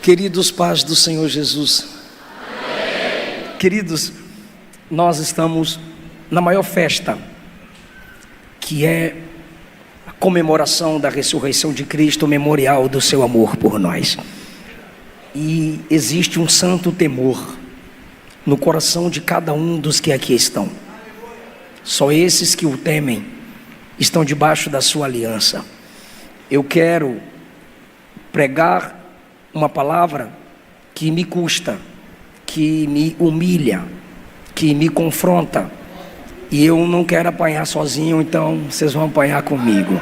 Queridos pais do Senhor Jesus, amém. Queridos, nós estamos na maior festa, que é a comemoração da ressurreição de Cristo, o memorial do seu amor por nós. E existe um santo temor no coração de cada um dos que aqui estão. Só esses que o temem estão debaixo da sua aliança. Eu quero pregar uma palavra que me custa, que me humilha, que me confronta, e eu não quero apanhar sozinho, então vocês vão apanhar comigo.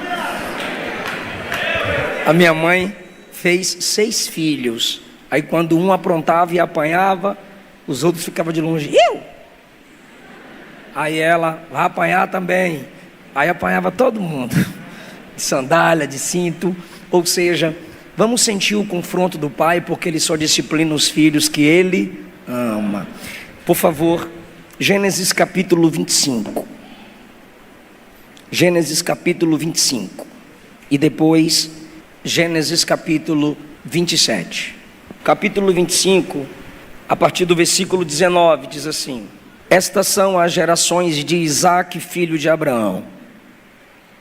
A minha mãe fez 6 filhos, aí quando um aprontava e apanhava, os outros ficavam de longe. Aí ela vai apanhar também, aí apanhava todo mundo, de sandália, de cinto, ou seja, vamos sentir o confronto do pai, porque ele só disciplina os filhos que ele ama. Por favor, Gênesis capítulo 25. Gênesis capítulo 25. E depois, Gênesis capítulo 27. Capítulo 25, a partir do versículo 19, diz assim: Estas são as gerações de Isaque, filho de Abraão.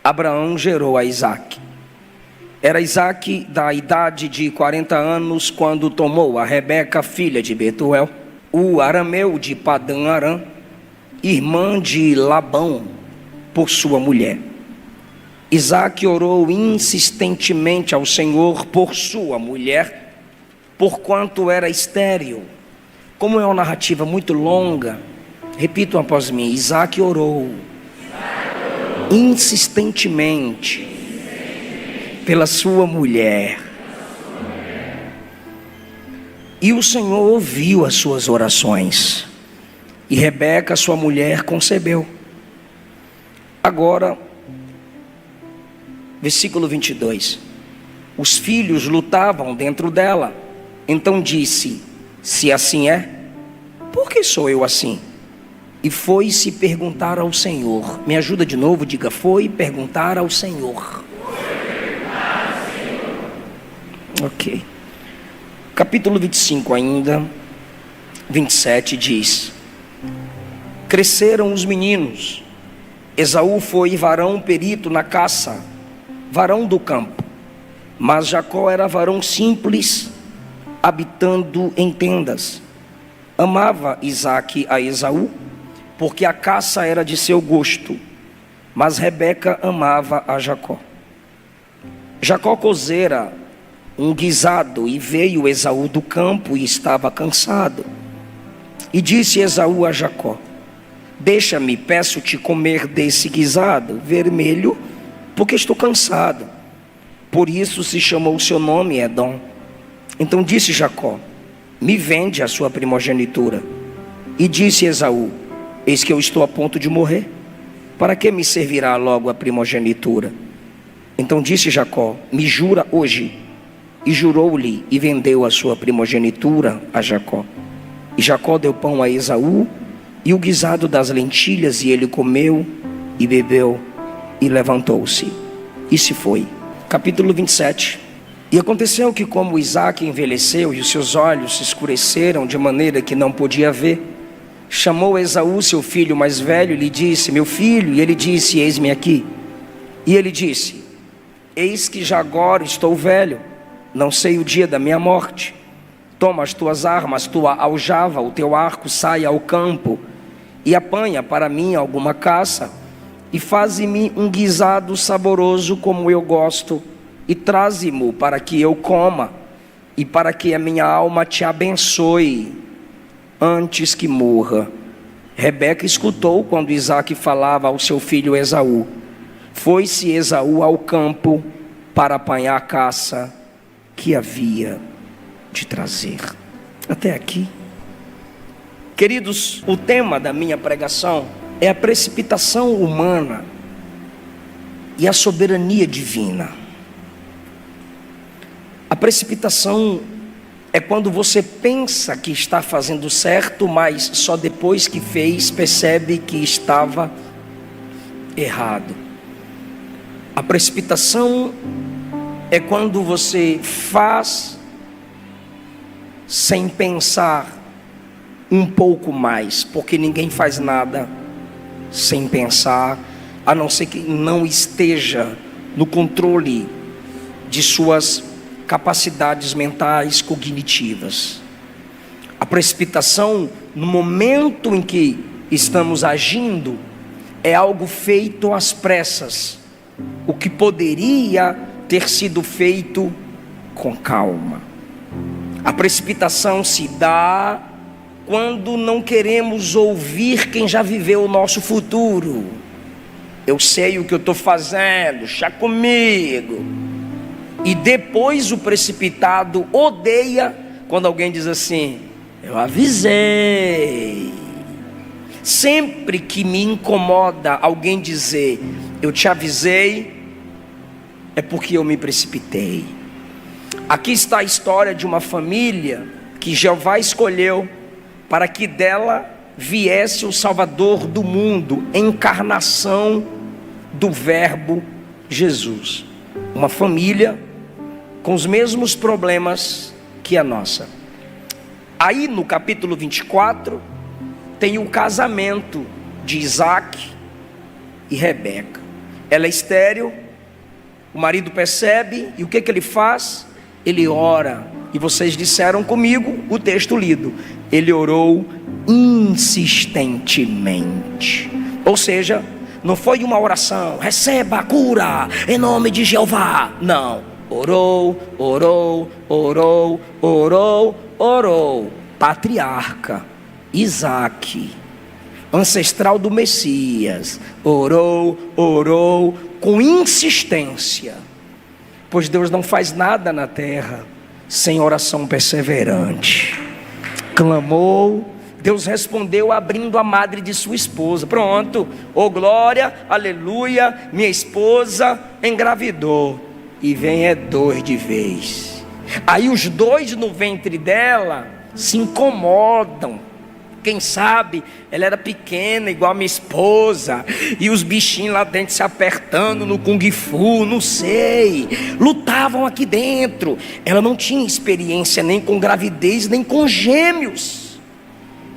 Abraão gerou a Isaque. Era Isaque da idade de 40 anos quando tomou a Rebeca, filha de Betuel, o arameu de Padã-Arã, irmã de Labão, por sua mulher. Isaque orou insistentemente ao Senhor por sua mulher, porquanto era estéril. Como é uma narrativa muito longa, repitam após mim: Isaque orou insistentemente pela sua mulher, e o Senhor ouviu as suas orações, e Rebeca, sua mulher, concebeu. Agora, versículo 22, os filhos lutavam dentro dela, então disse: se assim é, por que sou eu assim? E foi-se perguntar ao Senhor. Me ajuda de novo, diga: foi perguntar ao Senhor. Ok. Capítulo 25 ainda, 27 diz: Cresceram os meninos. Esaú foi varão perito na caça, varão do campo. Mas Jacó era varão simples, habitando em tendas. Amava Isaque a Esaú, porque a caça era de seu gosto. Mas Rebeca amava a Jacó. Jacó cozera um guisado, e veio Esaú do campo e estava cansado. E disse Esaú a Jacó: Deixa-me, peço-te, comer desse guisado vermelho, porque estou cansado. Por isso se chamou o seu nome Edom. Então disse Jacó: Me vende a sua primogenitura. E disse Esaú: Eis que eu estou a ponto de morrer. Para que me servirá logo a primogenitura? Então disse Jacó: Me jura hoje. E jurou-lhe, e vendeu a sua primogenitura a Jacó. E Jacó deu pão a Esaú, e o guisado das lentilhas, e ele comeu, e bebeu, e levantou-se, e se foi. Capítulo 27. E aconteceu que, como Isaque envelheceu, e os seus olhos se escureceram, de maneira que não podia ver, chamou Esaú, seu filho mais velho, e lhe disse: Meu filho. E ele disse: Eis-me aqui. E ele disse: Eis que já agora estou velho, não sei o dia da minha morte. Toma as tuas armas, tua aljava, o teu arco, saia ao campo, e apanha para mim alguma caça, e faze-me um guisado saboroso como eu gosto, e traze-mo para que eu coma, e para que a minha alma te abençoe, antes que morra. Rebeca escutou quando Isaque falava ao seu filho Esaú. Foi-se Esaú ao campo para apanhar a caça que havia de trazer. Até aqui. Queridos, o tema da minha pregação é a precipitação humana e a soberania divina. A precipitação é quando você pensa que está fazendo certo, mas só depois que fez percebe que estava errado. A precipitação é quando você faz sem pensar um pouco mais, porque ninguém faz nada sem pensar, a não ser que não esteja no controle de suas capacidades mentais cognitivas. A precipitação, no momento em que estamos agindo, é algo feito às pressas, o que poderia ter sido feito com calma. A precipitação se dá quando não queremos ouvir quem já viveu o nosso futuro. Eu sei o que eu estou fazendo, chá comigo. E depois o precipitado odeia quando alguém diz assim: eu avisei. Sempre que me incomoda alguém dizer eu te avisei, é porque eu me precipitei. Aqui está a história de uma família que Jeová escolheu para que dela viesse o Salvador do mundo, encarnação do Verbo Jesus. Uma família com os mesmos problemas que a nossa. Aí no capítulo 24 tem o casamento de Isaac e Rebeca. Ela é estéril, o marido percebe, e o que ele faz? Ele ora. E vocês disseram comigo o texto lido: ele orou insistentemente. Ou seja, não foi uma oração, receba a cura em nome de Jeová. Não, orou, orou, orou, orou, orou. Patriarca Isaac, ancestral do Messias, orou, orou com insistência, pois Deus não faz nada na terra sem oração perseverante. Clamou, Deus respondeu abrindo a madre de sua esposa. Pronto, oh glória, aleluia, minha esposa engravidou, e vem dois de vez. Aí os dois no ventre dela se incomodam. Quem sabe ela era pequena igual a minha esposa, e os bichinhos lá dentro se apertando no Kung Fu, não sei, lutavam aqui dentro. Ela não tinha experiência nem com gravidez, nem com gêmeos.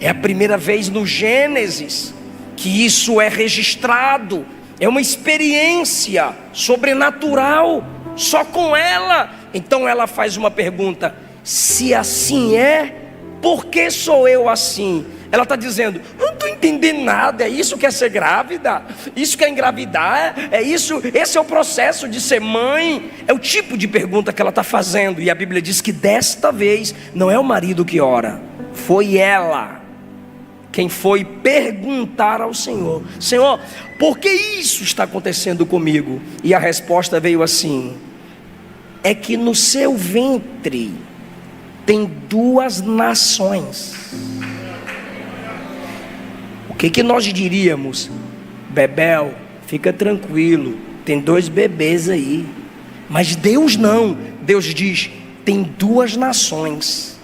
É a primeira vez no Gênesis que isso é registrado. É uma experiência sobrenatural, só com ela. Então ela faz uma pergunta: se assim é, por que sou eu assim? Ela está dizendo: eu não estou entendendo nada. É isso que é ser grávida? Isso que é engravidar? É isso? Esse é o processo de ser mãe? É o tipo de pergunta que ela está fazendo. E a Bíblia diz que desta vez não é o marido que ora, foi ela quem foi perguntar ao Senhor: Senhor, por que isso está acontecendo comigo? E a resposta veio assim: é que no seu ventre tem duas nações. O que nós diríamos? Bebel, fica tranquilo, tem dois bebês aí. Mas Deus não. Deus diz: tem duas nações,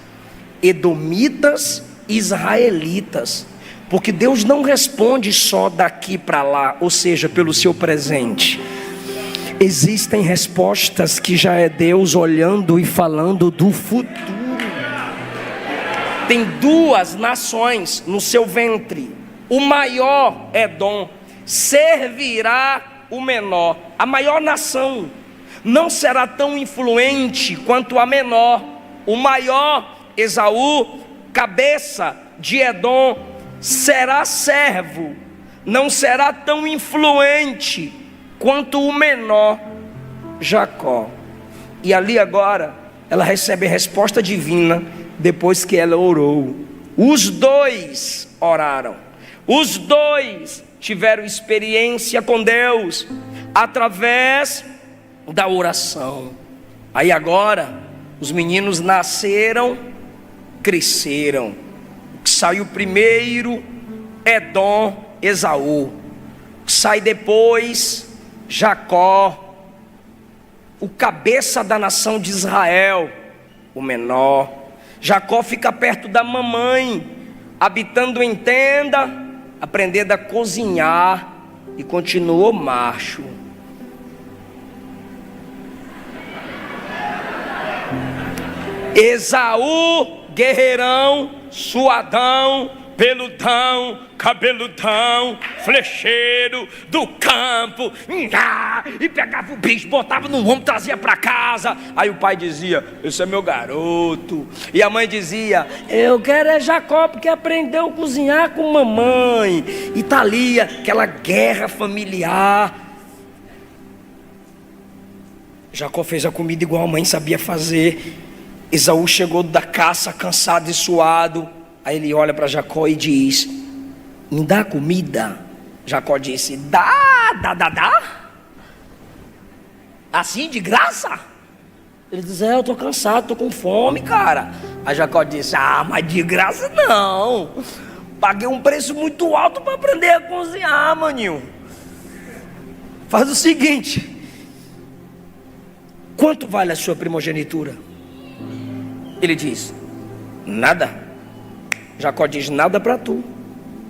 edomitas e israelitas. Porque Deus não responde só daqui para lá, ou seja, pelo seu presente. Existem respostas que já é Deus olhando e falando do futuro. Tem duas nações no seu ventre. O maior Edom servirá o menor. A maior nação não será tão influente quanto a menor. O maior, Esaú, cabeça de Edom, será servo, não será tão influente quanto o menor, Jacó. E ali agora ela recebe a resposta divina depois que ela orou. Os dois oraram, os dois tiveram experiência com Deus através da oração. Aí agora os meninos nasceram, cresceram. O que saiu primeiro, Edom, Esaú. O que sai depois, Jacó, o cabeça da nação de Israel, o menor. Jacó fica perto da mamãe, habitando em tenda, aprendendo a cozinhar, e continuou macho. Esaú guerreirão, suadão, peludão, cabeludão, flecheiro do campo, e pegava o bicho, botava no ombro, trazia para casa. Aí o pai dizia: esse é meu garoto. E a mãe dizia: eu quero é Jacó, porque aprendeu a cozinhar com mamãe. E tá ali aquela guerra familiar. Jacó fez a comida igual a mãe sabia fazer. Esaú chegou da caça cansado e suado. Aí ele olha para Jacó e diz: me dá comida. Jacó disse: dá. Assim de graça? Ele diz: eu tô cansado, tô com fome, cara. Aí Jacó disse: mas de graça não. Paguei um preço muito alto para aprender a cozinhar, maninho. Faz o seguinte: quanto vale a sua primogenitura? Ele diz: nada. Jacó diz: nada para tu,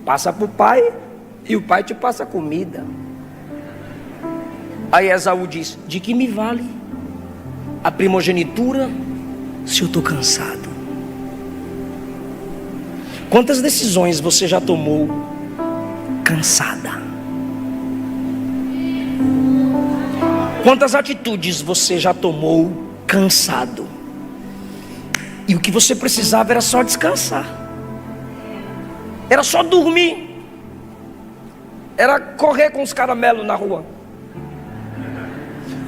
passa para o pai, e o pai te passa comida. Aí Esaú diz: de que me vale a primogenitura se eu estou cansado? Quantas decisões você já tomou cansada? Quantas atitudes você já tomou cansado? E o que você precisava era só descansar. Era só dormir. Era correr com os caramelos na rua.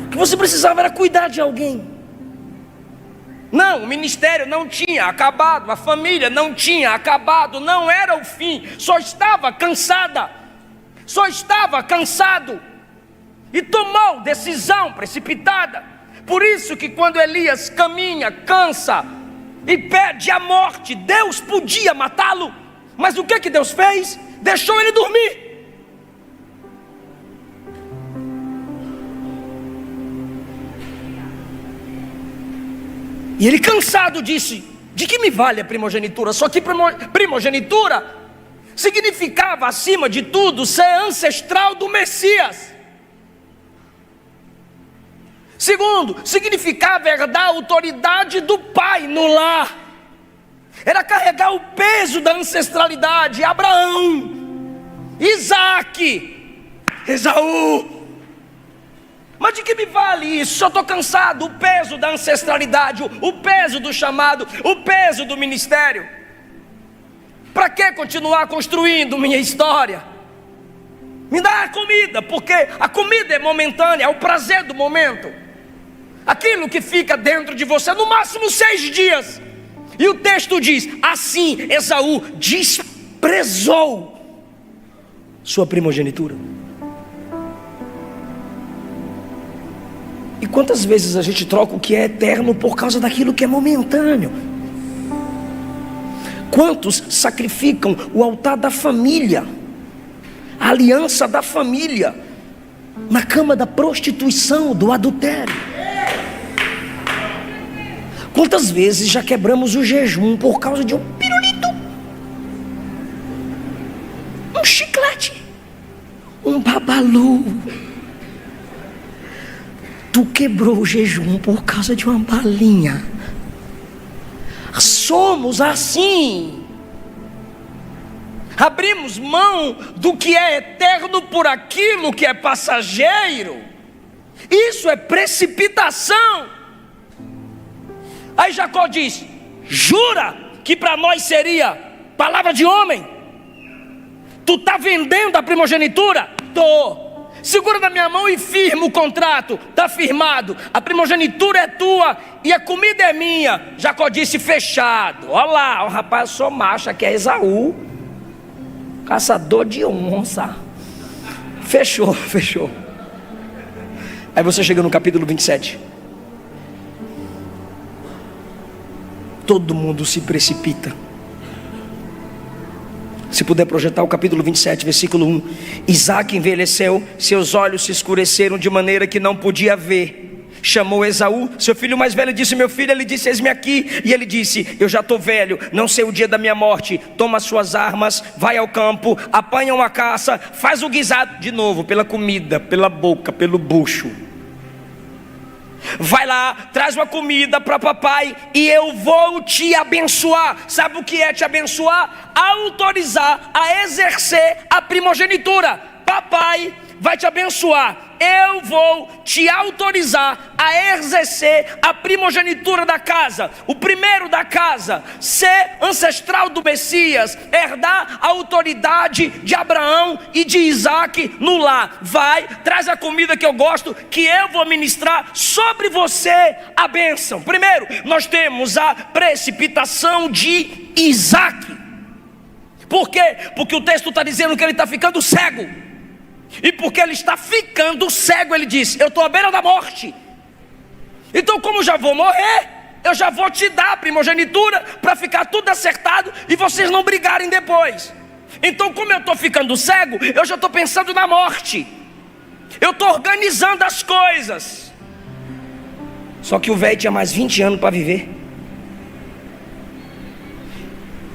O que você precisava era cuidar de alguém. Não, o ministério não tinha acabado, a família não tinha acabado, não era o fim, só estava cansada, só estava cansado. E tomou decisão precipitada. Por isso que quando Elias caminha, cansa e pede a morte, Deus podia matá-lo. Mas o que Deus fez? Deixou ele dormir. E ele cansado disse: de que me vale a primogenitura? Só que primogenitura significava, acima de tudo, ser ancestral do Messias. Segundo, significava herdar a autoridade do pai no lar. Era carregar o peso da ancestralidade. Abraão, Isaac, Esaú. Mas de que me vale isso? Só estou cansado. O peso da ancestralidade, o peso do chamado, o peso do ministério. Para que continuar construindo minha história? Me dá a comida, porque a comida é momentânea, é o prazer do momento. Aquilo que fica dentro de você, no máximo 6 dias. E o texto diz: assim Esaú desprezou sua primogenitura. E quantas vezes a gente troca o que é eterno por causa daquilo que é momentâneo? Quantos sacrificam o altar da família, a aliança da família, na cama da prostituição, do adultério? Quantas vezes já quebramos o jejum por causa de um pirulito, um chiclete, um babalu? Tu quebrou o jejum por causa de uma balinha. Somos assim. Abrimos mão do que é eterno por aquilo que é passageiro. Isso é precipitação. Aí Jacó diz: jura que para nós seria palavra de homem? Tu está vendendo a primogenitura? Tô. Segura na minha mão e firma o contrato. Está firmado. A primogenitura é tua e a comida é minha. Jacó disse: fechado. Olha lá, o rapaz, eu sou macho, aqui é Esaú, caçador de onça. Fechou. Aí você chega no capítulo 27. Todo mundo se precipita. Se puder projetar o capítulo 27, versículo 1. Isaac envelheceu, seus olhos se escureceram de maneira que não podia ver. Chamou Esaú, seu filho mais velho, e disse: meu filho. Ele disse: eis-me aqui. E ele disse: eu já estou velho, não sei o dia da minha morte. Toma suas armas, vai ao campo, apanha uma caça, faz o guisado. De novo, pela comida, pela boca, pelo bucho. vai lá, traz uma comida para papai e eu vou te abençoar. Sabe o que é te abençoar? Autorizar a exercer a primogenitura. Papai vai te abençoar. Eu vou te autorizar a exercer a primogenitura da casa. O primeiro da casa, ser ancestral do Messias, herdar a autoridade de Abraão e de Isaac no lar. Vai, traz a comida que eu gosto, que eu vou ministrar sobre você a bênção. Primeiro, nós temos a precipitação de Isaac. Por quê? Porque o texto está dizendo que ele está ficando cego. E porque ele está ficando cego, ele diz: eu estou à beira da morte. Então, como já vou morrer, eu já vou te dar a primogenitura para ficar tudo acertado e vocês não brigarem depois. Então, como eu estou ficando cego, eu já estou pensando na morte. Eu estou organizando as coisas. Só que o velho tinha mais 20 anos para viver.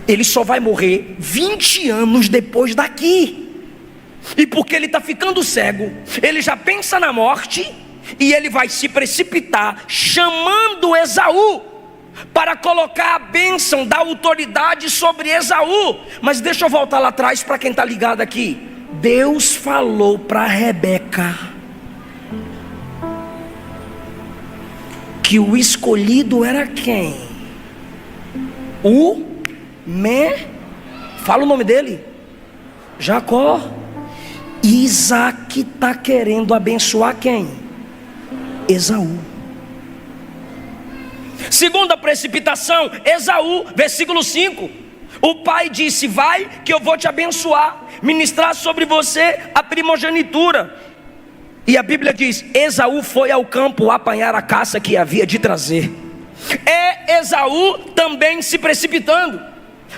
Ele só vai morrer 20 anos depois daqui. E porque ele está ficando cego, ele já pensa na morte, e ele vai se precipitar, chamando Esaú, para colocar a bênção da autoridade sobre Esaú. Mas deixa eu voltar lá atrás para quem está ligado aqui. Deus falou para Rebeca que o escolhido era quem? Fala o nome dele. Jacó. Isaac está querendo abençoar quem? Esaú. Segunda precipitação, Esaú, versículo 5. O pai disse: vai que eu vou te abençoar, ministrar sobre você a primogenitura. E a Bíblia diz: Esaú foi ao campo apanhar a caça que havia de trazer. É Esaú também se precipitando,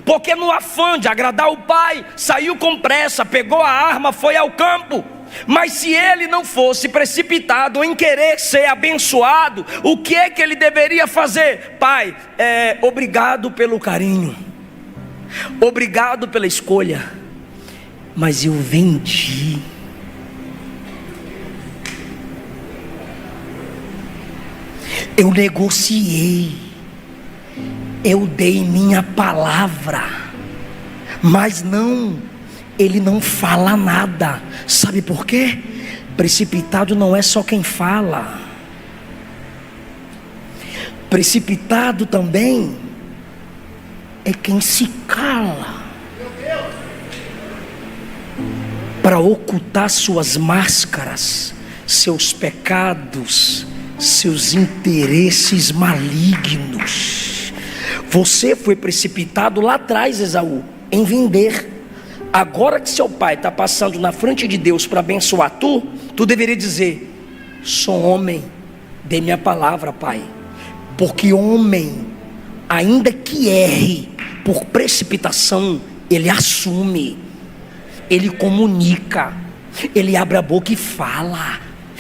porque no afã de agradar o pai, saiu com pressa, pegou a arma, foi ao campo. Mas se ele não fosse precipitado em querer ser abençoado, o que é que ele deveria fazer? Pai, obrigado pelo carinho, obrigado pela escolha, mas eu vendi. Eu negociei. Eu dei minha palavra, mas não, ele não fala nada. Sabe por quê? Precipitado não é só quem fala. Precipitado também é quem se cala para ocultar suas máscaras, seus pecados, seus interesses malignos. Você foi precipitado lá atrás, Esaú, em vender. Agora que seu pai está passando na frente de Deus para abençoar tu deveria dizer: sou homem, dê minha palavra, pai. Porque homem, ainda que erre por precipitação, ele assume, ele comunica, ele abre a boca e fala.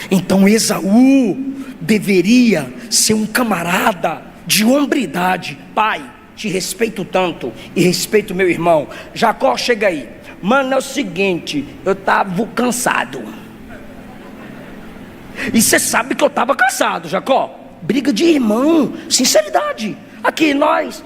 Então Esaú deveria ser um camarada de hombridade. Pai, te respeito tanto e respeito meu irmão. Jacó, chega aí. Mano, é o seguinte, eu estava cansado. E você sabe que eu estava cansado, Jacó. Briga de irmão, sinceridade. Aqui nós,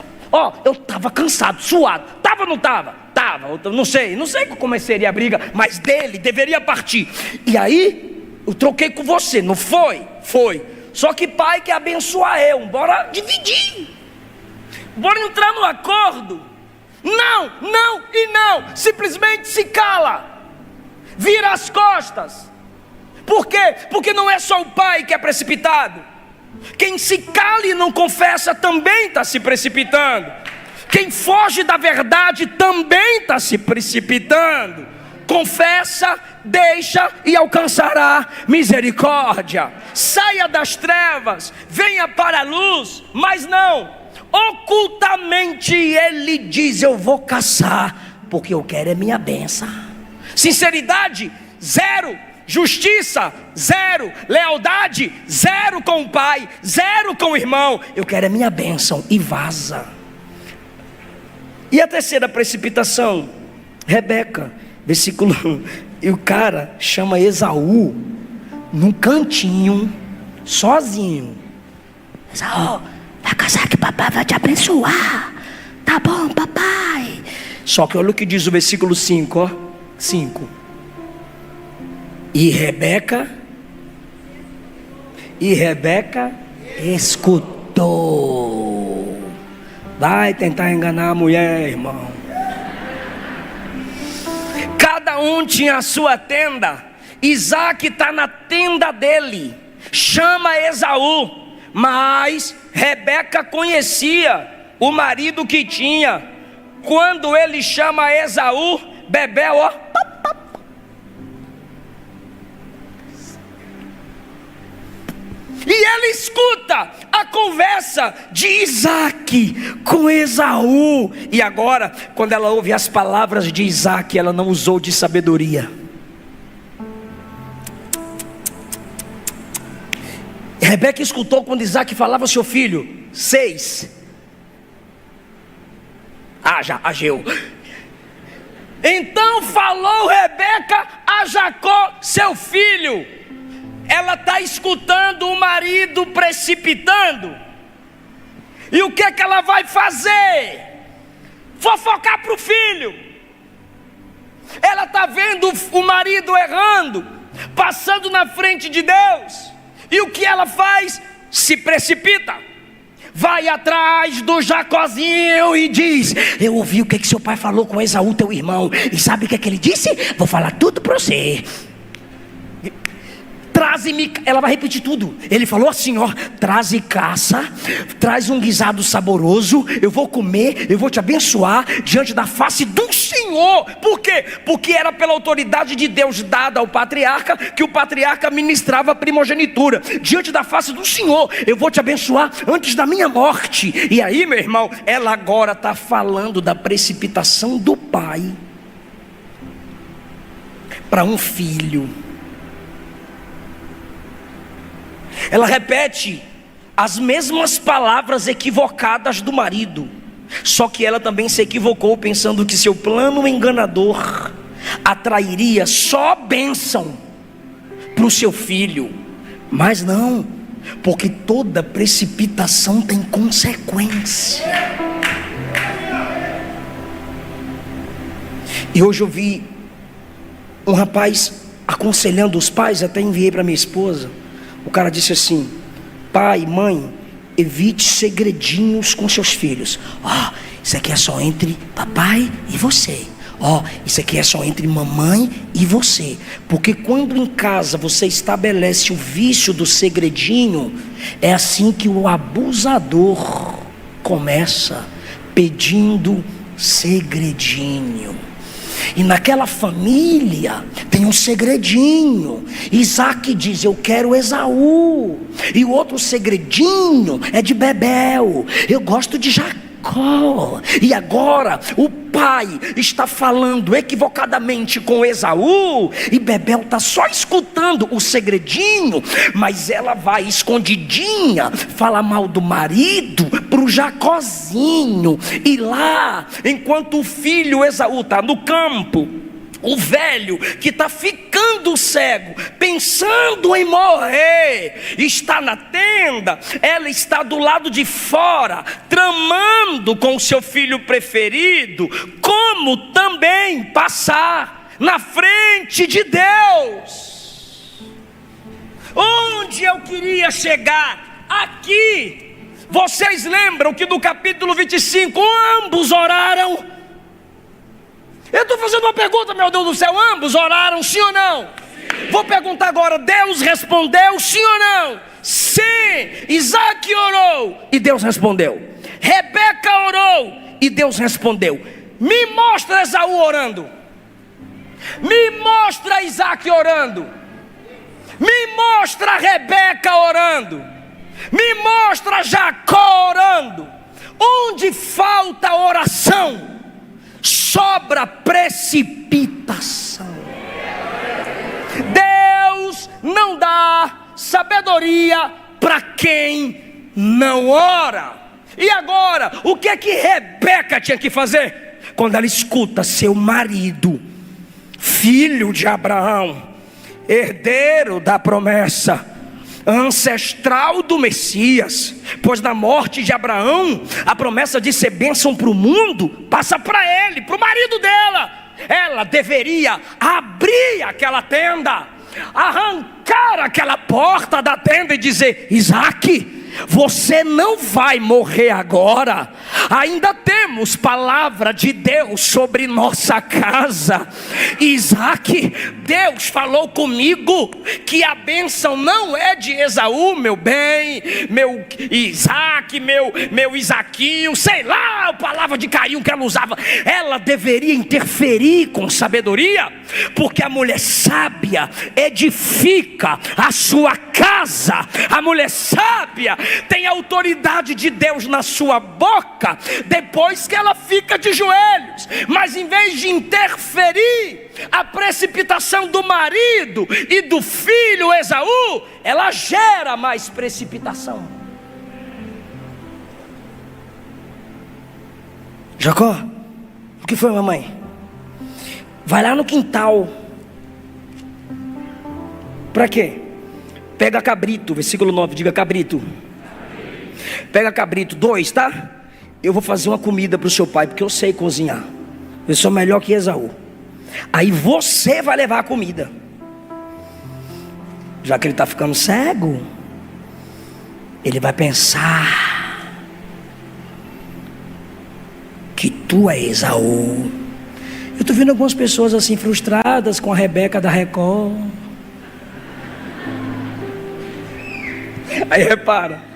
eu estava cansado, suado. Tava ou não tava? Tava, não sei que começaria a briga, mas dele deveria partir. E aí, eu troquei com você, não foi? Foi. Só que pai quer abençoar eu, bora dividir, bora entrar no acordo. Não, simplesmente se cala, vira as costas. Por quê? Porque não é só o pai que é precipitado. Quem se cala e não confessa também está se precipitando. Quem foge da verdade também está se precipitando. Confessa, deixa e alcançará misericórdia. Saia das trevas, venha para a luz. Mas não, ocultamente ele diz: eu vou caçar, porque eu quero é minha bênção. Sinceridade, zero. Justiça, zero. Lealdade, zero com o pai, zero com o irmão. Eu quero é minha bênção, e vaza. E a terceira precipitação, Rebeca, versículo, e o cara chama Esaú num cantinho, sozinho. Esaú, vai casar que papai vai te abençoar. Tá bom, papai. Só que olha o que diz o versículo 5, ó. 5. E Rebeca escutou. Vai tentar enganar a mulher, irmão. Cada um tinha a sua tenda. Isaac está na tenda dele, chama Esaú, mas Rebeca conhecia o marido que tinha. Quando ele chama Esaú, Bebel, ó, e ele escuta a conversa de Isaac com Esaú. E agora, quando ela ouve as palavras de Isaac, ela não usou de sabedoria. Rebeca escutou quando Isaac falava: seu filho, 6. Ageu. Então falou Rebeca a Jacó, seu filho. Ela está escutando o marido precipitando. E o que é que ela vai fazer? Fofocar para o filho. Ela está vendo o marido errando, passando na frente de Deus. E o que ela faz? Se precipita. Vai atrás do Jacozinho e diz: eu ouvi o que seu pai falou com Esaú, teu irmão. E sabe o que ele disse? Vou falar tudo para você. Traze-me, ela vai repetir tudo. Ele falou assim, ó: traze caça, traz um guisado saboroso, eu vou comer, eu vou te abençoar diante da face do Senhor. Por quê? Porque era pela autoridade de Deus dada ao patriarca, que o patriarca ministrava a primogenitura. Diante da face do Senhor, eu vou te abençoar antes da minha morte. E aí, meu irmão, ela agora está falando da precipitação do pai para um filho. Ela repete as mesmas palavras equivocadas do marido, só que ela também se equivocou pensando que seu plano enganador atrairia só bênção para o seu filho. Mas não, porque toda precipitação tem consequência. E hoje eu vi um rapaz aconselhando os pais, até enviei para minha esposa. O cara disse assim: pai, mãe, evite segredinhos com seus filhos. Ó, isso aqui é só entre papai e você. Ó, isso aqui é só entre mamãe e você. Porque quando em casa você estabelece o vício do segredinho, é assim que o abusador começa pedindo segredinho. E naquela família tem um segredinho. Isaac diz: eu quero Esaú. E o outro segredinho é de Bebel: eu gosto de Jacó. E agora o pai está falando equivocadamente com Esaú, e Bebel está só escutando o segredinho, mas ela vai escondidinha falar mal do marido para o Jacozinho. E lá, enquanto o filho Esaú está no campo, o velho que está ficando cego, pensando em morrer, está na tenda. Ela está do lado de fora, tramando com o seu filho preferido como também passar na frente de Deus. Onde eu queria chegar? Aqui. Vocês lembram que no capítulo 25 ambos oraram? Eu estou fazendo uma pergunta, meu Deus do céu: ambos oraram, sim ou não? Sim. Vou perguntar agora: Deus respondeu, sim ou não? Sim. Isaac orou e Deus respondeu. Rebeca orou e Deus respondeu. Me mostra Esaú orando. Me mostra Isaac orando. Me mostra Rebeca orando. Me mostra Jacó orando. Onde falta oração, sobra precipitação. Deus não dá sabedoria para quem não ora. E agora, o que é que Rebeca tinha que fazer? Quando ela escuta seu marido, filho de Abraão, herdeiro da promessa, ancestral do Messias, pois na morte de Abraão, a promessa de ser bênção para o mundo passa para ele, para o marido dela. Ela deveria abrir aquela tenda, arrancar aquela porta da tenda e dizer: Isaque, você não vai morrer agora, ainda temos palavra de Deus sobre nossa casa. Isaque, Deus falou comigo que a bênção não é de Esaú, meu bem, meu Isaque, meu Isaquinho, sei lá a palavra de carinho que ela usava. Ela deveria interferir com sabedoria, porque a mulher sábia edifica a sua casa. A mulher sábia tem a autoridade de Deus na sua boca depois que ela fica de joelhos. Mas em vez de interferir a precipitação do marido e do filho Esaú, ela gera mais precipitação. Jacó, o que foi, mamãe? Vai lá no quintal. Para quê? Pega cabrito, versículo 9, diga cabrito. Pega cabrito, 2, tá? Eu vou fazer uma comida para o seu pai, porque eu sei cozinhar. Eu sou melhor que Esaú. Aí você vai levar a comida. Já que ele está ficando cego, ele vai pensar que tu é Esaú. Eu estou vendo algumas pessoas assim frustradas com a Rebeca da Record. Aí repara.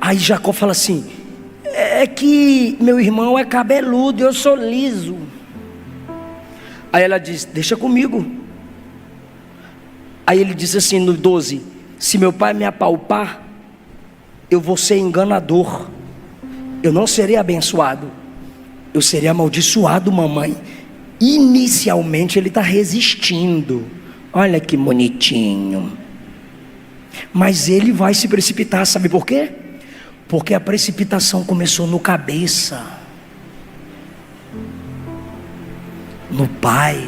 Aí Jacó fala assim: é que meu irmão é cabeludo e eu sou liso. Aí ela diz: deixa comigo. Aí ele diz assim no 12: se meu pai me apalpar, eu vou ser enganador. Eu não serei abençoado, eu serei amaldiçoado, mamãe. Inicialmente ele está resistindo. Olha que bonitinho. Mas ele vai se precipitar, sabe por quê? Porque a precipitação começou no cabeça, no pai,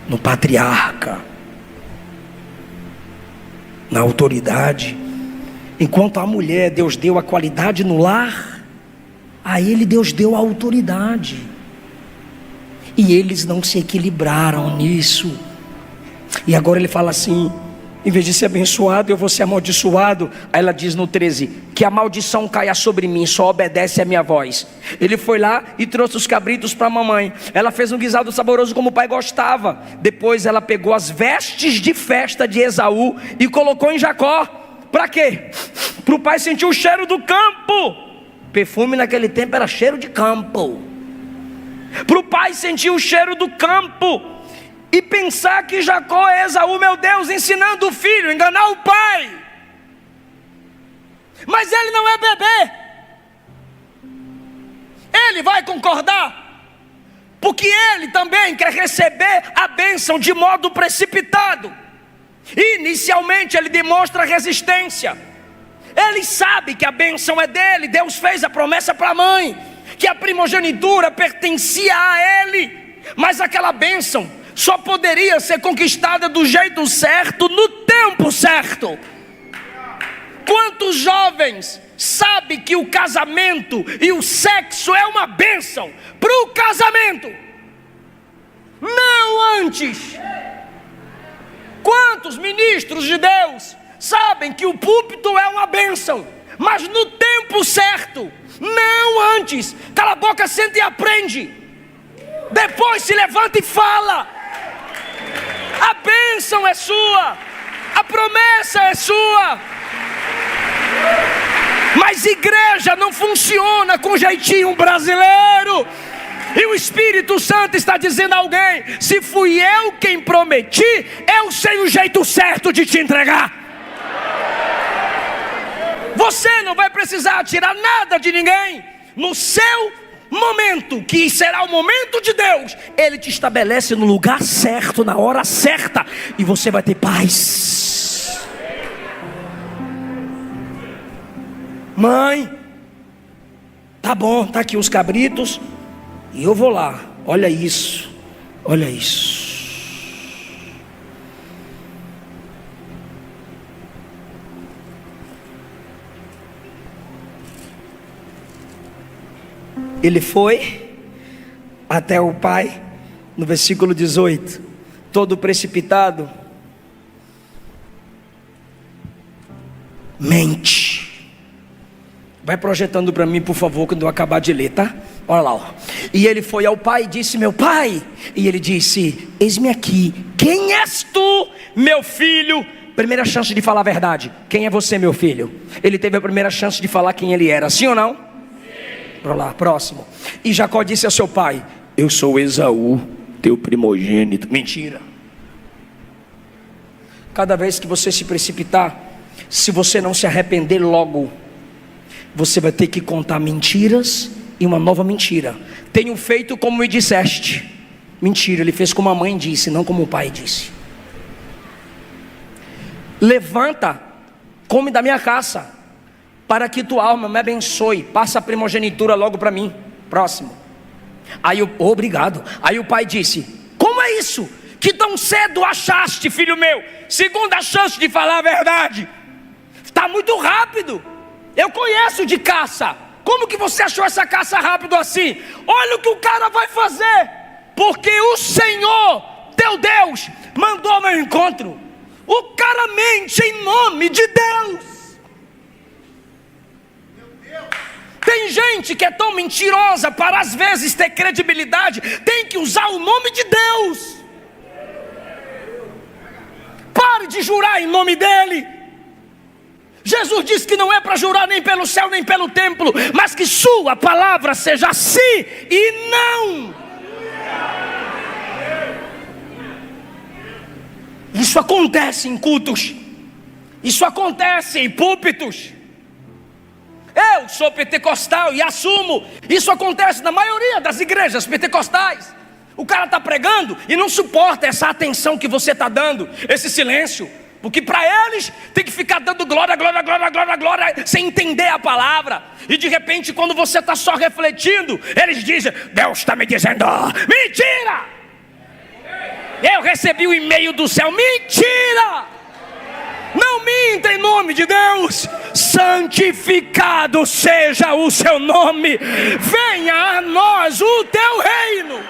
no patriarca, na autoridade. Enquanto a mulher, Deus deu a qualidade no lar, a ele Deus deu a autoridade. E eles não se equilibraram nisso. E agora ele fala assim: em vez de ser abençoado, eu vou ser amaldiçoado. Aí ela diz no 13: que a maldição caia sobre mim, só obedece a minha voz. Ele foi lá e trouxe os cabritos para a mamãe. Ela fez um guisado saboroso como o pai gostava. Depois ela pegou as vestes de festa de Esaú e colocou em Jacó. Para quê? Para o pai sentir o cheiro do campo. Perfume naquele tempo era cheiro de campo. Para o pai sentir o cheiro do campo e pensar que Jacó é Esaú, meu Deus, ensinando o filho, enganar o pai. Mas ele não é bebê. Ele vai concordar, porque ele também quer receber a bênção de modo precipitado. Inicialmente ele demonstra resistência. Ele sabe que a bênção é dele. Deus fez a promessa para a mãe, que a primogenitura pertencia a ele. Mas aquela bênção só poderia ser conquistada do jeito certo, no tempo certo. Quantos jovens sabem que o casamento e o sexo é uma bênção para o casamento, não antes? Quantos ministros de Deus sabem que o púlpito é uma bênção, mas no tempo certo, não antes? Cala a boca, senta e aprende. Depois se levanta e fala. A bênção é sua, a promessa é sua. Mas igreja não funciona com jeitinho brasileiro. E o Espírito Santo está dizendo a alguém: se fui eu quem prometi, eu sei o jeito certo de te entregar. Você não vai precisar tirar nada de ninguém. No seu momento, que será o momento de Deus, Ele te estabelece no lugar certo, na hora certa, e você vai ter paz. Mãe, tá bom, tá aqui os cabritos, e eu vou lá. Olha isso, Olha isso. Ele foi até o pai, no versículo 18, todo precipitado, mente. Vai projetando para mim, por favor, quando eu acabar de ler, tá? Olha lá, ó. E ele foi ao pai e disse: meu pai. E ele disse: eis-me aqui. Quem és tu, meu filho? Primeira chance de falar a verdade. Quem é você, meu filho? Ele teve a primeira chance de falar quem ele era, sim ou não? Para lá, próximo. E Jacó disse a seu pai: eu sou Esaú, teu primogênito. Mentira. Cada vez que você se precipitar, se você não se arrepender logo, você vai ter que contar mentiras e uma nova mentira. Tenho feito como me disseste. Mentira, ele fez como a mãe disse, não como o pai disse. Levanta, come da minha caça, para que tua alma me abençoe. Passa a primogenitura logo para mim. Próximo. Aí obrigado. Aí o pai disse: como é isso que tão cedo achaste, filho meu? Segunda chance de falar a verdade. Está muito rápido. Eu conheço de caça. Como que você achou essa caça rápido assim? Olha o que o cara vai fazer. Porque o Senhor, teu Deus, mandou ao meu encontro. O cara mente em nome de Deus. Tem gente que é tão mentirosa, para às vezes ter credibilidade, tem que usar o nome de Deus. Pare de jurar em nome dele. Jesus disse que não é para jurar nem pelo céu nem pelo templo, mas que sua palavra seja sim e não. Isso acontece em cultos, isso acontece em púlpitos. Eu sou pentecostal e assumo. Isso acontece na maioria das igrejas pentecostais. O cara está pregando e não suporta essa atenção que você está dando, esse silêncio. Porque para eles tem que ficar dando glória, glória, glória, glória, glória, sem entender a palavra. E de repente, quando você está só refletindo, eles dizem: Deus está me dizendo, mentira! Eu recebi o e-mail do céu, mentira! Não minta em nome de Deus. Santificado seja o seu nome. Venha a nós o teu reino.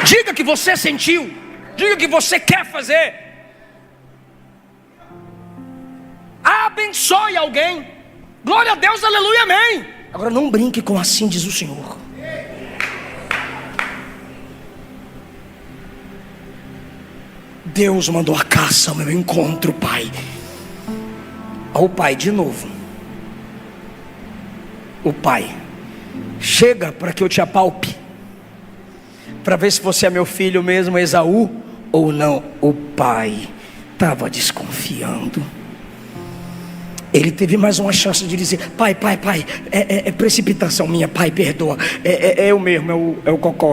Diga que você sentiu. Diga que você quer fazer. Abençoe alguém. Glória a Deus, aleluia, amém. Agora não brinque com assim diz o Senhor. Deus mandou a caça ao meu encontro, pai. Ao pai de novo. O pai: chega para que eu te apalpe, para ver se você é meu filho mesmo, Esaú, ou não. O pai estava desconfiando. Ele teve mais uma chance de dizer: pai, é precipitação minha, pai, perdoa, é eu mesmo, é o cocó.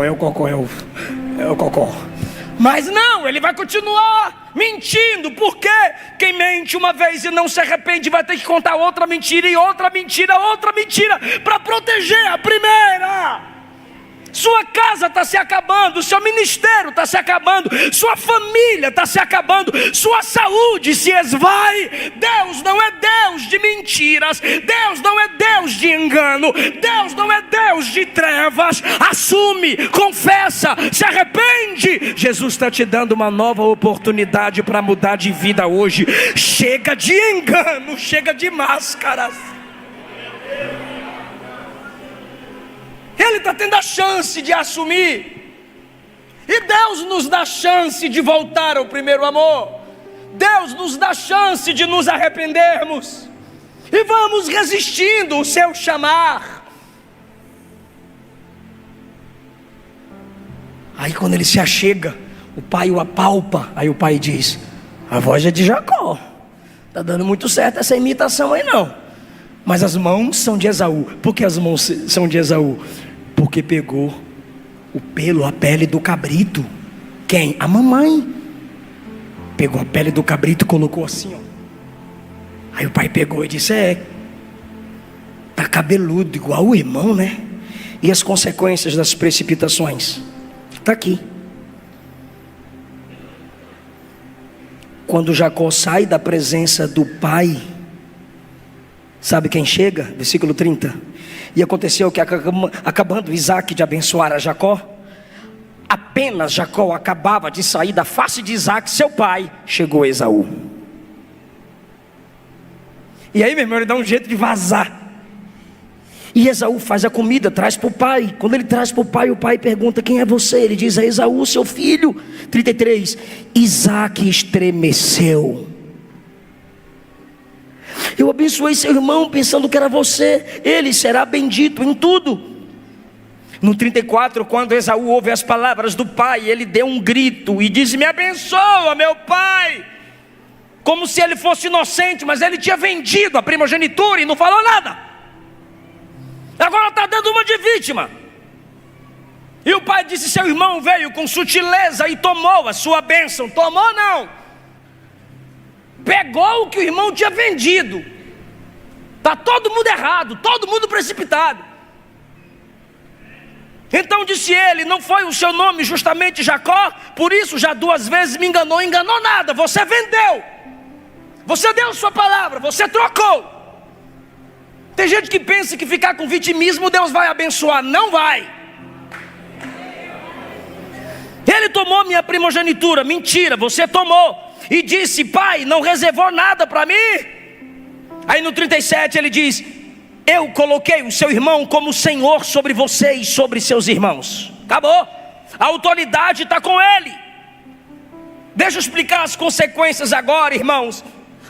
Mas não, ele vai continuar mentindo, porque quem mente uma vez e não se arrepende vai ter que contar outra mentira, e outra mentira, para proteger a primeira. Sua casa está se acabando, seu ministério está se acabando, sua família está se acabando, sua saúde se esvai. Deus não é Deus de mentiras, Deus não é Deus de engano, Deus não é Deus de trevas. Assume, confessa, se arrepende. Jesus está te dando uma nova oportunidade para mudar de vida hoje. Chega de engano, chega de máscaras. Ele está tendo a chance de assumir. E Deus nos dá chance de voltar ao primeiro amor. Deus nos dá chance de nos arrependermos. E vamos resistindo o seu chamar. Aí quando ele se achega, o pai o apalpa. Aí o pai diz: a voz é de Jacó. Está dando muito certo essa imitação aí não. Mas as mãos são de Esaú. Por que as mãos são de Esaú? Porque pegou o pelo, a pele do cabrito. Quem? A mamãe. Pegou a pele do cabrito e colocou assim, ó. Aí o pai pegou e disse: tá cabeludo igual o irmão, né? E as consequências das precipitações? Está aqui. Quando Jacó sai da presença do pai, sabe quem chega? Versículo 30. E aconteceu que, acabando Isaac de abençoar a Jacó, apenas Jacó acabava de sair da face de Isaac, seu pai, chegou Esaú. E aí, meu irmão, ele dá um jeito de vazar. E Esaú faz a comida, traz para o pai. Quando ele traz para o pai pergunta: quem é você? Ele diz: é Esaú, seu filho. 33. Isaac estremeceu. Eu abençoei seu irmão pensando que era você. Ele será bendito em tudo. No 34, quando Esaú ouve as palavras do pai, ele deu um grito e disse: me abençoa, meu pai. Como se ele fosse inocente, mas ele tinha vendido a primogenitura e não falou nada. Agora está dando uma de vítima. E o pai disse: seu irmão veio com sutileza e tomou a sua bênção. Tomou não, pegou o que o irmão tinha vendido. Está todo mundo errado, todo mundo precipitado. Então disse ele: não foi o seu nome justamente Jacó? Por isso já 2 vezes me enganou. Enganou nada, você vendeu, você deu sua palavra, você trocou. Tem gente que pensa que ficar com vitimismo Deus vai abençoar. Não vai. Ele tomou minha primogenitura. Mentira, você tomou. E disse: pai, não reservou nada para mim? Aí no 37 ele diz: eu coloquei o seu irmão como senhor sobre você e sobre seus irmãos. Acabou. A autoridade está com ele. Deixa eu explicar as consequências agora, irmãos,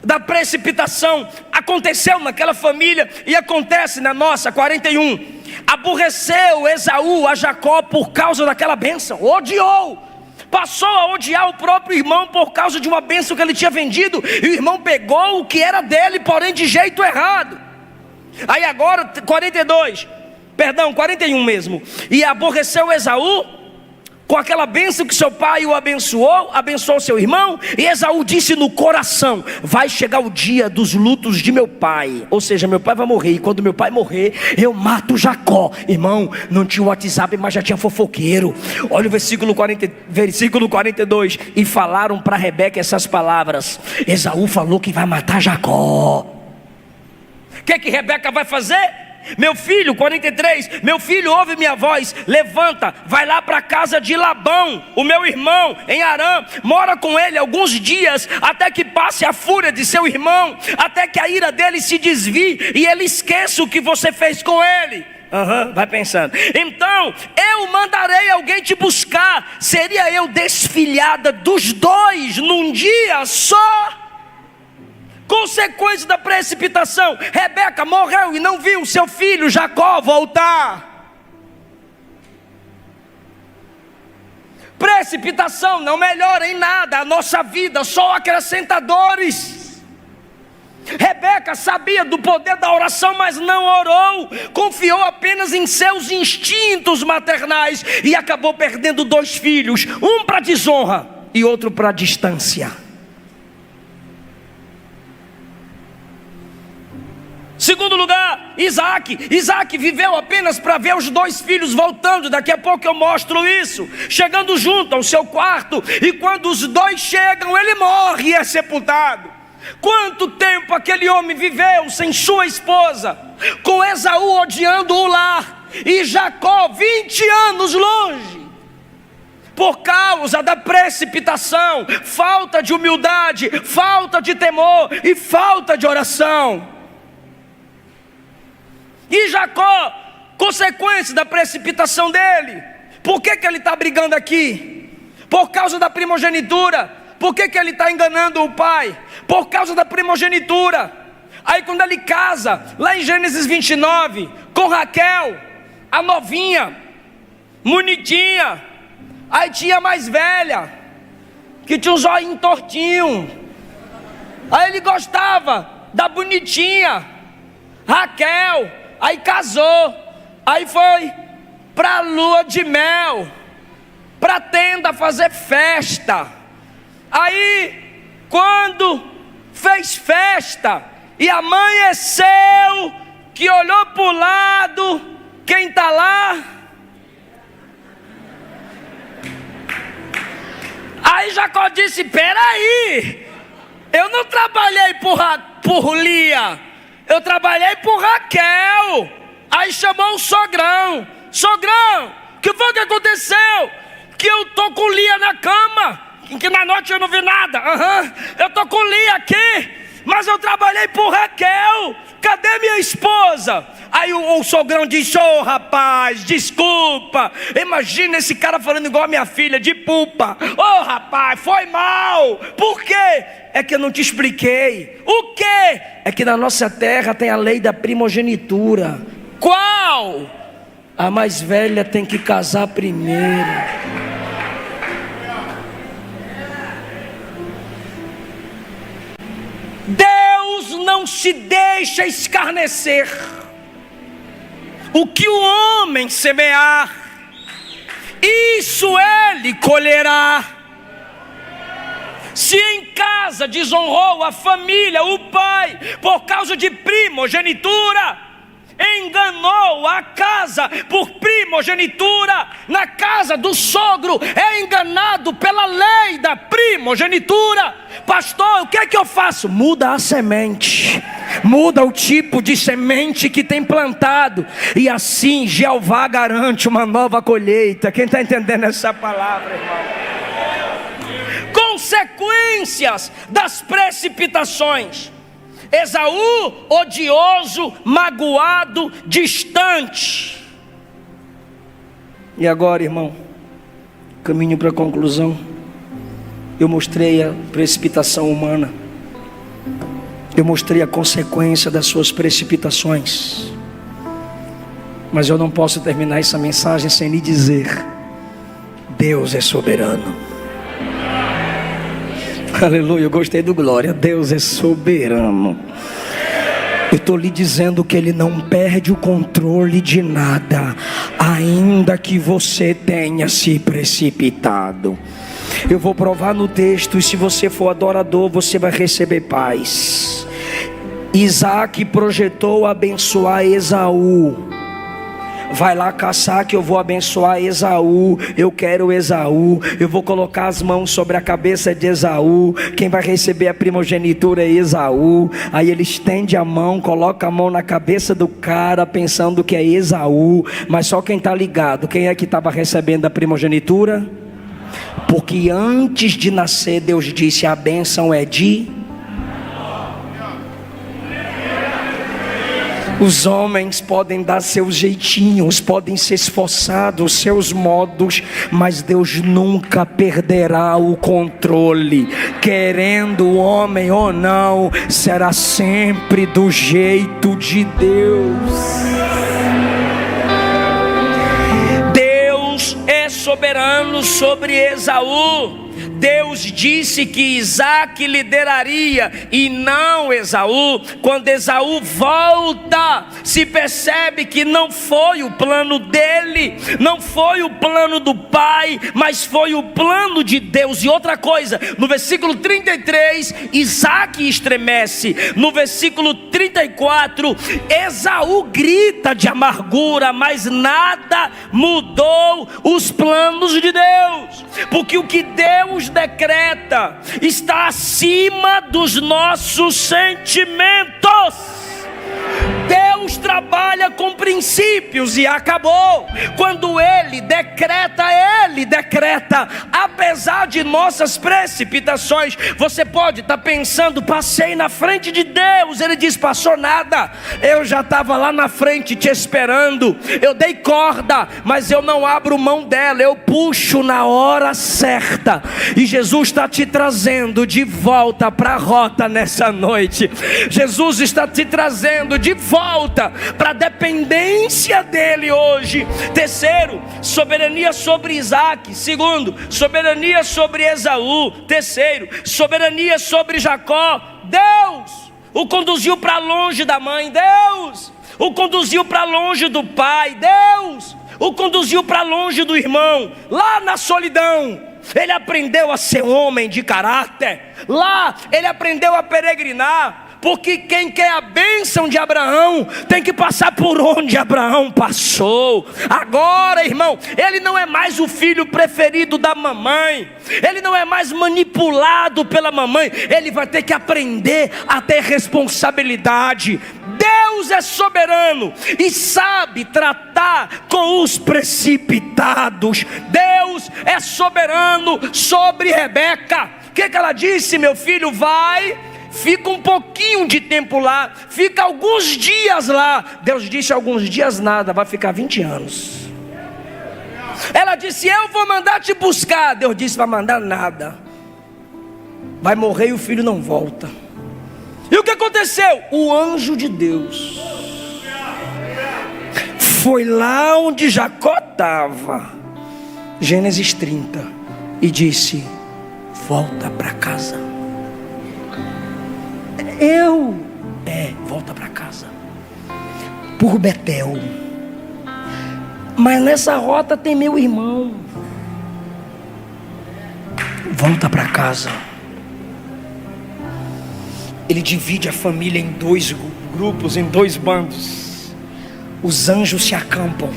da precipitação. Aconteceu naquela família e acontece na nossa. 41. Aborreceu Esaú a Jacó por causa daquela bênção. Odiou. Passou a odiar o próprio irmão por causa de uma bênção que ele tinha vendido. E o irmão pegou o que era dele, porém de jeito errado. Aí agora 41 mesmo. E aborreceu Esaú com aquela bênção que seu pai o abençoou, abençoou seu irmão. E Esaú disse no coração: vai chegar o dia dos lutos de meu pai. Ou seja, meu pai vai morrer, e quando meu pai morrer, eu mato Jacó. Irmão, não tinha WhatsApp, mas já tinha fofoqueiro. Olha o versículo 42. E falaram para Rebeca essas palavras: Esaú falou que vai matar Jacó. O que Rebeca vai fazer? Meu filho, 43, meu filho, ouve minha voz, levanta, vai lá para a casa de Labão, o meu irmão, em Arã, mora com ele alguns dias, até que passe a fúria de seu irmão, até que a ira dele se desvie, e ele esqueça o que você fez com ele. Vai pensando. Então, eu mandarei alguém te buscar, seria eu desfilhada dos dois num dia só? Consequência da precipitação: Rebeca morreu e não viu seu filho Jacó voltar. Precipitação não melhora em nada a nossa vida, só acrescenta dores. Rebeca sabia do poder da oração, mas não orou, confiou apenas em seus instintos maternais e acabou perdendo 2 filhos, um para desonra e outro para distância. Segundo lugar, Isaac viveu apenas para ver os 2 filhos voltando. Daqui a pouco eu mostro isso. Chegando junto ao seu quarto, e quando os 2 chegam, ele morre e é sepultado. Quanto tempo aquele homem viveu sem sua esposa, com Esaú odiando o lar, e Jacó 20 anos longe, por causa da precipitação, falta de humildade, falta de temor e falta de oração. E Jacó, consequência da precipitação dele, por que ele está brigando aqui? Por causa da primogenitura. Por que ele está enganando o pai? Por causa da primogenitura. Aí quando ele casa, lá em Gênesis 29, com Raquel, a novinha, bonitinha, aí tinha a mais velha, que tinha um zóio tortinho. Aí ele gostava da bonitinha, Raquel. Aí casou, aí foi para a lua de mel, para a tenda fazer festa. Aí quando fez festa, e amanheceu, que olhou para o lado, quem está lá? Aí Jacó disse: peraí, eu não trabalhei por Lia, eu trabalhei por Raquel. Aí chamou o sogrão: sogrão, o que foi que aconteceu? Que eu estou com Lia na cama, que na noite eu não vi nada. Eu estou com Lia aqui, mas eu trabalhei por Raquel, cadê minha esposa? Aí o sogrão disse: ô rapaz, desculpa, imagina esse cara falando igual a minha filha, de pupa. Ô rapaz, foi mal. Por quê? É que eu não te expliquei. O quê? É que na nossa terra tem a lei da primogenitura. Qual? A mais velha tem que casar primeiro. Deus não se deixa escarnecer. O que o homem semear, isso ele colherá. Se em casa desonrou a família, o pai, por causa de primogenitura, enganou a casa por primogenitura, na casa do sogro é enganado pela lei da primogenitura. Pastor, o que é que eu faço? Muda a semente, muda o tipo de semente que tem plantado, e assim Jeová garante uma nova colheita. Quem está entendendo essa palavra, irmão? Consequências das precipitações. Esaú, odioso, magoado, distante. E agora, irmão, caminho para a conclusão. Eu mostrei a precipitação humana, eu mostrei a consequência das suas precipitações, mas eu não posso terminar essa mensagem sem lhe dizer: Deus é soberano. Aleluia, eu gostei do glória. Deus é soberano. Eu estou lhe dizendo que Ele não perde o controle de nada, ainda que você tenha se precipitado. Eu vou provar no texto, e se você for adorador, você vai receber paz. Isaac projetou abençoar Esaú. Vai lá caçar que eu vou abençoar Esaú. Eu quero Esaú. Eu vou colocar as mãos sobre a cabeça de Esaú. Quem vai receber a primogenitura é Esaú. Aí ele estende a mão, coloca a mão na cabeça do cara, pensando que é Esaú. Mas só quem está ligado, quem é que estava recebendo a primogenitura? Porque antes de nascer, Deus disse: a bênção é de... Os homens podem dar seus jeitinhos, podem se esforçar dos seus modos, mas Deus nunca perderá o controle. Querendo o homem ou não, será sempre do jeito de Deus. Deus é soberano sobre Esaú. Deus disse que Isaac lideraria e não Esaú. Quando Esaú volta, se percebe que não foi o plano dele, não foi o plano do pai, mas foi o plano de Deus. E outra coisa, no versículo 33, Isaac estremece. No versículo 34, Esaú grita de amargura, mas nada mudou os planos de Deus, porque o que Deus decreta está acima dos nossos sentimentos. Deus trabalha com princípios e acabou. Quando Ele decreta, apesar de nossas precipitações. Você pode estar pensando: passei na frente de Deus. Ele diz: passou nada, eu já estava lá na frente te esperando. Eu dei corda, mas eu não abro mão dela, eu puxo na hora certa. E Jesus está te trazendo de volta para a rota nessa noite. Jesus está te trazendo de volta para a dependência dele hoje. Terceiro, soberania sobre Isaac. Segundo, soberania sobre Esaú. Terceiro, soberania sobre Jacó. Deus o conduziu para longe da mãe. Deus o conduziu para longe do pai. Deus o conduziu para longe do irmão. Lá na solidão, ele aprendeu a ser homem de caráter. Lá ele aprendeu a peregrinar. Porque quem quer a bênção de Abraão tem que passar por onde Abraão passou. Agora, irmão, ele não é mais o filho preferido da mamãe, ele não é mais manipulado pela mamãe, ele vai ter que aprender a ter responsabilidade. Deus é soberano e sabe tratar com os precipitados. Deus é soberano sobre Rebeca. O que ela disse? Meu filho, vai, fica um pouquinho de tempo lá, fica alguns dias lá. Deus disse: alguns dias nada, vai ficar 20 anos. Ela disse: eu vou mandar te buscar. Deus disse: vai mandar nada, vai morrer e o filho não volta. E o que aconteceu? O anjo de Deus foi lá onde Jacó estava, Gênesis 30, e disse: volta para casa. Volta para casa, por Betel. Mas nessa rota tem meu irmão. Volta para casa. Ele divide a família em 2 grupos, em 2 bandos. Os anjos se acampam,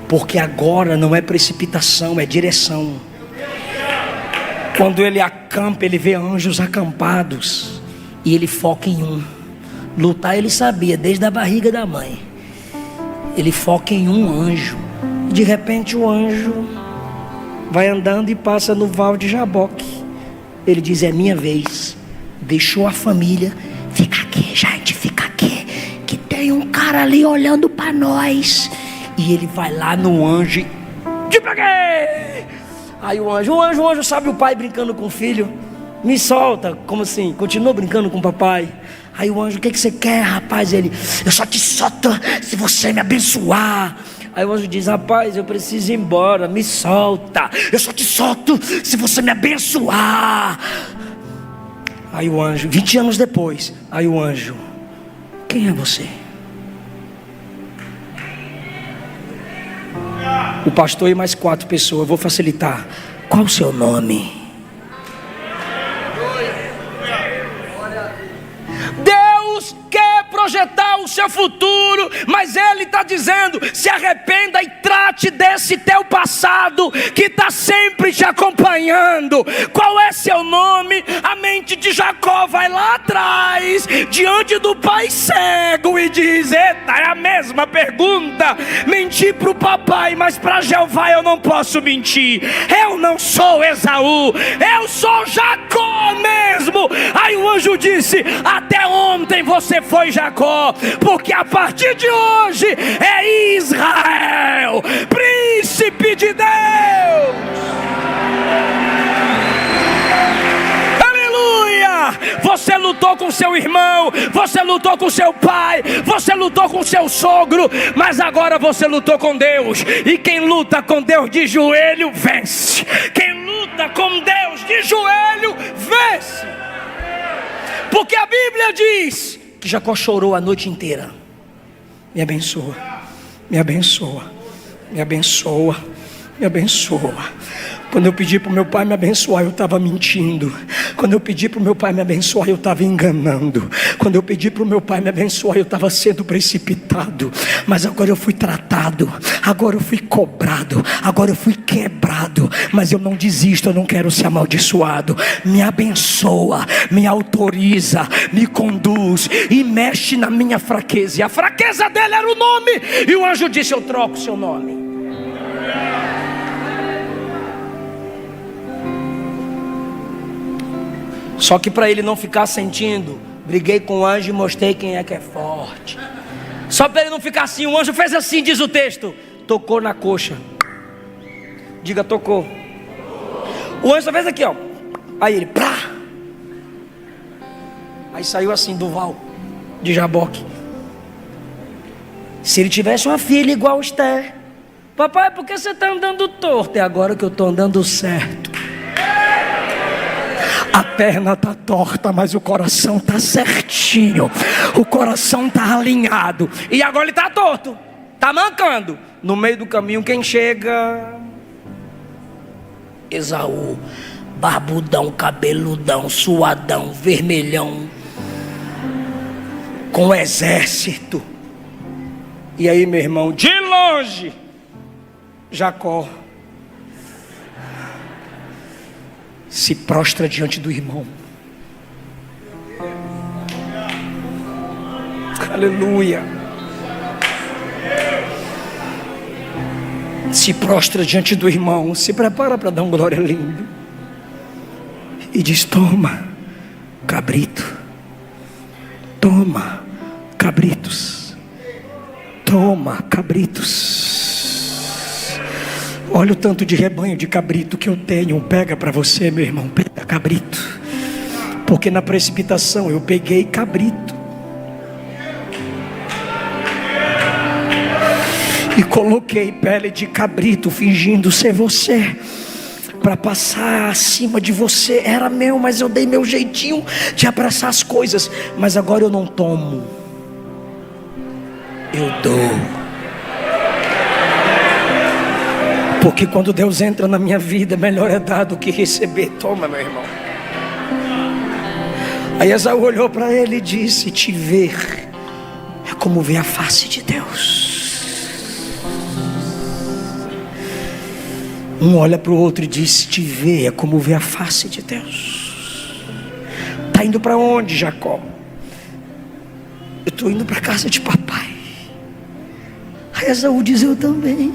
porque agora não é precipitação, é direção. Quando ele acampa, ele vê anjos acampados, e ele foca em um. Lutar ele sabia desde a barriga da mãe. Ele foca em um anjo. De repente o anjo vai andando e passa no val de Jaboque. Ele diz: é minha vez. Deixou a família: fica aqui, gente, fica aqui, que tem um cara ali olhando para nós. E ele vai lá no anjo e peguei. Aí o anjo sabe o pai brincando com o filho: me solta. Como assim? Continua brincando com o papai. Aí o anjo: o que você quer, rapaz? Ele: eu só te solto se você me abençoar. Aí o anjo diz: rapaz, eu preciso ir embora, me solta. Eu só te solto se você me abençoar. Aí o anjo, 20 anos depois, aí o anjo: quem é você? O pastor e mais 4 pessoas, eu vou facilitar. Qual o seu nome? Deus quer projetar o seu futuro, mas Ele está dizendo: se arrependa e trate desse teu passado que está sempre te acompanhando. Qual é seu nome? A mente de Jacó vai lá atrás, diante do pai cego, e diz: eita, é a mesma pergunta. Menti para o papai, mas para Jeová eu não posso mentir. Eu não sou Esaú, eu sou Jacó mesmo. Aí o anjo disse: até ontem você foi Jacó, porque a partir de hoje é Israel, príncipe de Deus. Aleluia! Você lutou com seu irmão, você lutou com seu pai, você lutou com seu sogro, mas agora você lutou com Deus. E quem luta com Deus de joelho vence. Quem luta com Deus de joelho vence. Porque a Bíblia diz que Jacó chorou a noite inteira: me abençoa, me abençoa, me abençoa, me abençoa. Quando eu pedi para o meu pai me abençoar, eu estava mentindo. Quando eu pedi para o meu pai me abençoar, eu estava enganando. Quando eu pedi para o meu pai me abençoar, eu estava sendo precipitado. Mas agora eu fui tratado, agora eu fui cobrado, agora eu fui quebrado. Mas eu não desisto, eu não quero ser amaldiçoado. Me abençoa, me autoriza, me conduz e mexe na minha fraqueza. E a fraqueza dele era o nome. E o anjo disse: eu troco o seu nome. Só que para ele não ficar sentindo: briguei com o anjo e mostrei quem é que é forte. Só para ele não ficar assim, o anjo fez assim, diz o texto: tocou na coxa. Diga: tocou. O anjo só fez aqui, ó. Aí ele, plá. Aí saiu assim do val de Jaboque. Se ele tivesse uma filha igual a Esther: papai, por que você está andando torto? É agora que eu estou andando certo. A perna está torta, mas o coração está certinho. O coração está alinhado. E agora ele está torto, está mancando. No meio do caminho quem chega? Esaú, barbudão, cabeludão, suadão, vermelhão. com o exército. E aí, meu irmão, de longe, Jacó se prostra diante do irmão. Aleluia. Se prostra diante do irmão, se prepara para dar um glória lindo. E diz: toma, cabrito. Toma, cabritos. Toma, cabritos. Olha o tanto de rebanho de cabrito que eu tenho. Pega para você, meu irmão. Pega cabrito. Porque na precipitação eu peguei cabrito e coloquei pele de cabrito, fingindo ser você, para passar acima de você. Era meu, mas eu dei meu jeitinho de abraçar as coisas. Mas agora eu não tomo, eu dou. Porque quando Deus entra na minha vida, melhor é dar do que receber. Toma, meu irmão. Aí Esaú olhou para ele e disse: te ver é como ver a face de Deus. Um olha para o outro e diz: te ver é como ver a face de Deus. Está indo para onde, Jacó? Eu estou indo para a casa de papai. Aí Esaú diz: eu também.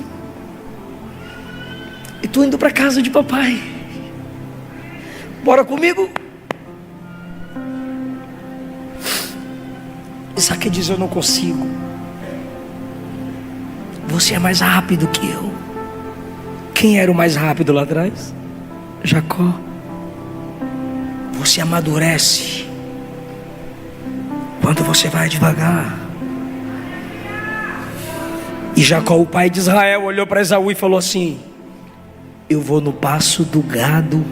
E estou indo para a casa de papai. Bora comigo? Isaac diz: eu não consigo. Você é mais rápido que eu. Quem era o mais rápido lá atrás? Jacó. Você amadurece quando você vai devagar. E Jacó, o pai de Israel, olhou para Esaú e falou assim: eu vou no passo do gado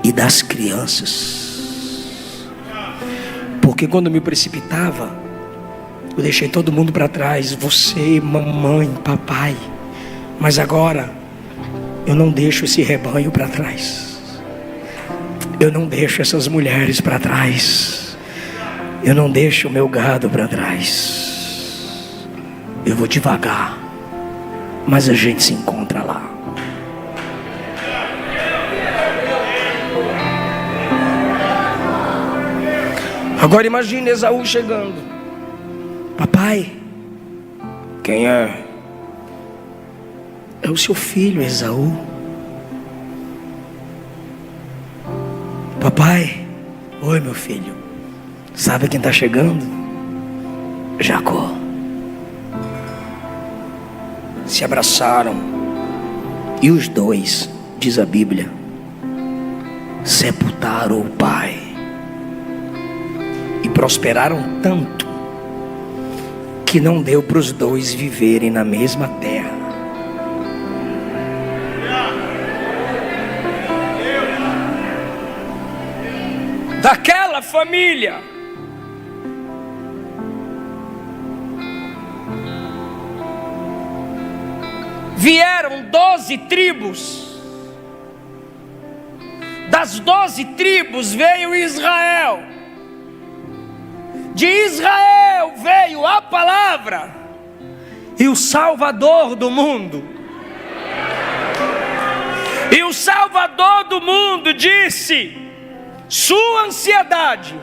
e das crianças. Porque quando me precipitava, eu deixei todo mundo para trás. Você, mamãe, papai. Mas agora eu não deixo esse rebanho para trás. Eu não deixo essas mulheres para trás. Eu não deixo o meu gado para trás. Eu vou devagar, mas a gente se encontra lá. Agora imagine Esaú chegando. Papai, quem é? É o seu filho Esaú. Papai, oi meu filho. Sabe quem está chegando? Jacó. Se abraçaram e os dois, diz a Bíblia, sepultaram o pai e prosperaram tanto que não deu para os dois viverem na mesma terra. Daquela família vieram 12 tribos. Das 12 tribos veio Israel. De Israel veio a palavra e o Salvador do mundo. E o Salvador do mundo disse: sua ansiedade,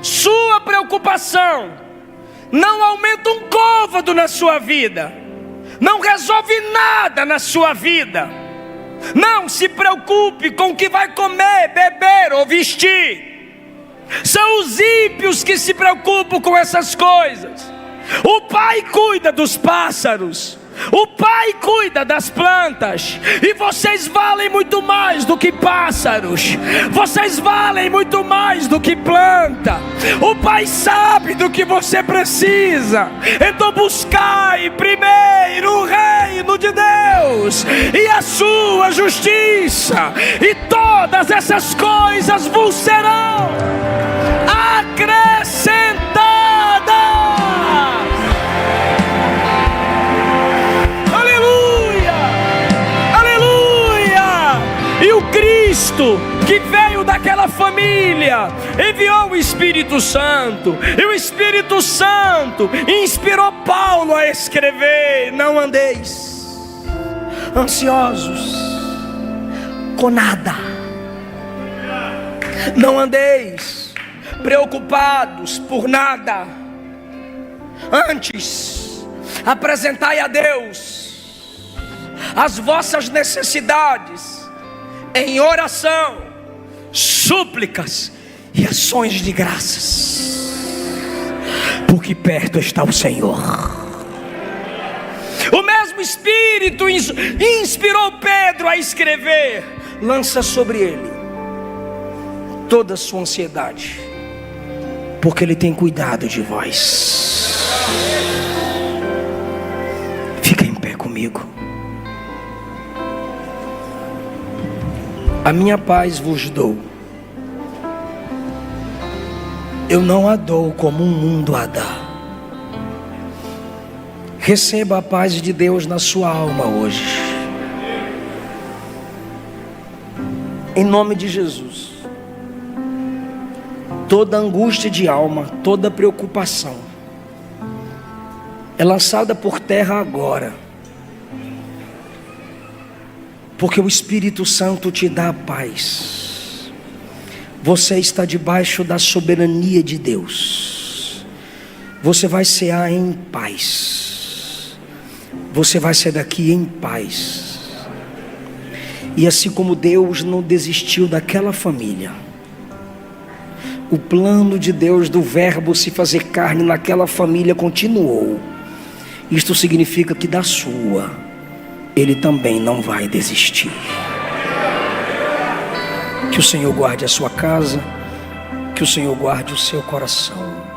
sua preocupação não aumenta um côvado na sua vida, não resolve nada na sua vida. Não se preocupe com o que vai comer, beber ou vestir. São os ímpios que se preocupam com essas coisas. O Pai cuida dos pássaros, o Pai cuida das plantas. E vocês valem muito mais do que pássaros. Vocês valem muito mais do que planta. O Pai sabe do que você precisa. Então buscai primeiro o reino de Deus e a sua justiça, e todas essas coisas vos serão acrescentadas. Aleluia, aleluia. E o Cristo que veio daquela família, enviou o Espírito Santo, e o Espírito Santo inspirou Paulo a escrever: não andeis ansiosos com nada, não andeis preocupados por nada, antes apresentai a Deus as vossas necessidades em oração, súplicas e ações de graças, porque perto está o Senhor. O mesmo Espírito inspirou Pedro a escrever: lança sobre ele toda a sua ansiedade, porque ele tem cuidado de vós. Fica em pé comigo. A minha paz vos dou, eu não a dou como o mundo a dá. Receba a paz de Deus na sua alma hoje, em nome de Jesus. Toda angústia de alma, toda preocupação é lançada por terra agora, porque o Espírito Santo te dá a paz. Você está debaixo da soberania de Deus. Você vai cear em paz. Você vai sair daqui em paz. E assim como Deus não desistiu daquela família, o plano de Deus do verbo se fazer carne naquela família continuou. Isto significa que da sua, Ele também não vai desistir. Que o Senhor guarde a sua casa, que o Senhor guarde o seu coração.